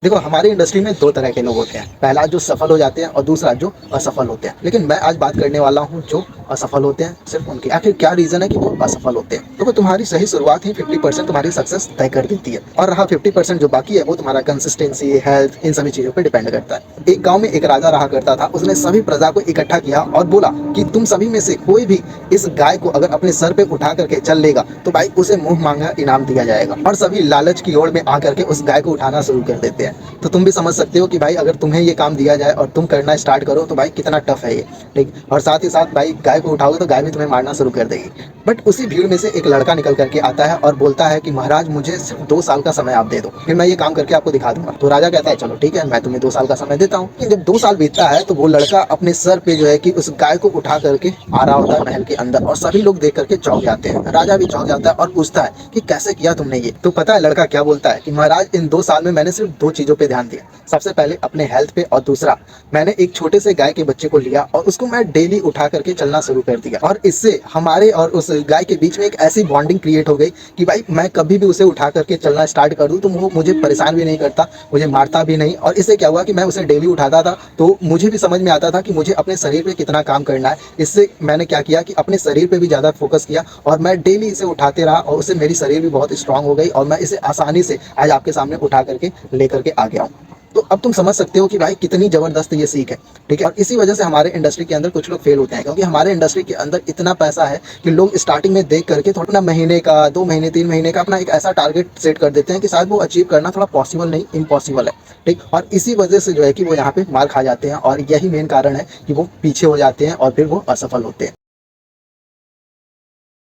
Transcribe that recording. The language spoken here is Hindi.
देखो, हमारी इंडस्ट्री में दो तरह के लोग होते हैं। पहला जो सफल हो जाते हैं और दूसरा जो असफल होते हैं। लेकिन मैं आज बात करने वाला हूँ जो असफल होते हैं, सिर्फ उनकी। आखिर क्या रीजन है कि वो असफल होते हैं? देखो, तुम्हारी सही शुरुआत ही 50% तुम्हारी सक्सेस तय कर देती है, और रहा 50% जो बाकी है वो तुम्हारा कंसिस्टेंसी, हेल्थ, इन सभी चीजों पर डिपेंड करता है। एक गाँव में एक राजा रहा करता था। उसने सभी प्रजा को इकट्ठा किया और बोला कि तुम सभी में से कोई भी इस गाय को अगर अपने सर पे उठा करके चल लेगा तो भाई उसे मुंह मांगा इनाम दिया जाएगा। और सभी लालच की ओर में आकर के उस गाय को उठाना शुरू कर देते हैं। तो तुम भी समझ सकते हो कि भाई अगर तुम्हें ये काम दिया जाए और तुम करना स्टार्ट करो तो भाई कितना टफ है ये। ठीक। और साथ ही साथ भाई गाय को उठाओगे तो गाय भी तुम्हें मारना शुरू कर देगी। बट उसी भीड़ में से एक लड़का निकल करके आता है और बोलता है कि महाराज, मुझे सिर्फ 2 साल का समय आप दे दो, फिर मैं ये काम करके आपको दिखा दूंगा। तो राजा कहता है चलो ठीक है, मैं तुम्हें 2 साल का समय देता हूँ। जब 2 साल बीतता है तो वो लड़का अपने सर पे जो है कि उस गाय को उठा करके आ रहा होता है महल के अंदर, और सभी लोग देख करके चौंक जाते हैं। राजा भी चौंक जाता है और पूछता है कि कैसे किया तुमने ये? तो पता है लड़का क्या बोलता है कि महाराज, इन 2 साल में मैंने सिर्फ 2 चीजों पे ध्यान दिया। सबसे पहले अपने हेल्थ पे, और दूसरा मैंने एक छोटे से गाय के बच्चे को लिया और उसको मैं डेली उठा करके चलना शुरू कर दिया। और इससे हमारे और उस गाय के बीच में एक ऐसी बॉन्डिंग क्रिएट हो गई कि भाई मैं कभी भी उसे उठा करके चलना स्टार्ट कर दूं तो वो मुझे परेशान भी नहीं करता, मुझे मारता भी नहीं। और इससे क्या हुआ कि मैं उसे डेली उठाता था तो मुझे भी समझ में आता था कि मुझे अपने शरीर पे कितना काम करना है। इससे मैंने क्या किया कि अपने शरीर पे भी ज़्यादा फोकस किया और मैं डेली इसे उठाते रहा, और उससे मेरी शरीर भी बहुत स्ट्रांग हो गई और मैं इसे आसानी से आज आपके सामने उठा करके लेकर के आ गया हूँ। तो अब तुम समझ सकते हो कि भाई कितनी जबरदस्त ये सीख है। ठीक है। और इसी वजह से हमारे इंडस्ट्री के अंदर कुछ लोग फेल होते हैं, क्योंकि हमारे इंडस्ट्री के अंदर इतना पैसा है कि लोग स्टार्टिंग में देख करके थोड़ा ना महीने का, 2 महीने, 3 महीने का अपना एक ऐसा टारगेट सेट कर देते हैं कि शायद वो अचीव करना थोड़ा पॉसिबल नहीं, इम्पॉसिबल है। ठीक। और इसी वजह से जो है कि वो यहाँ पे मार खा जाते हैं, और यही मेन कारण है कि वो पीछे हो जाते हैं और फिर वो असफल होते हैं।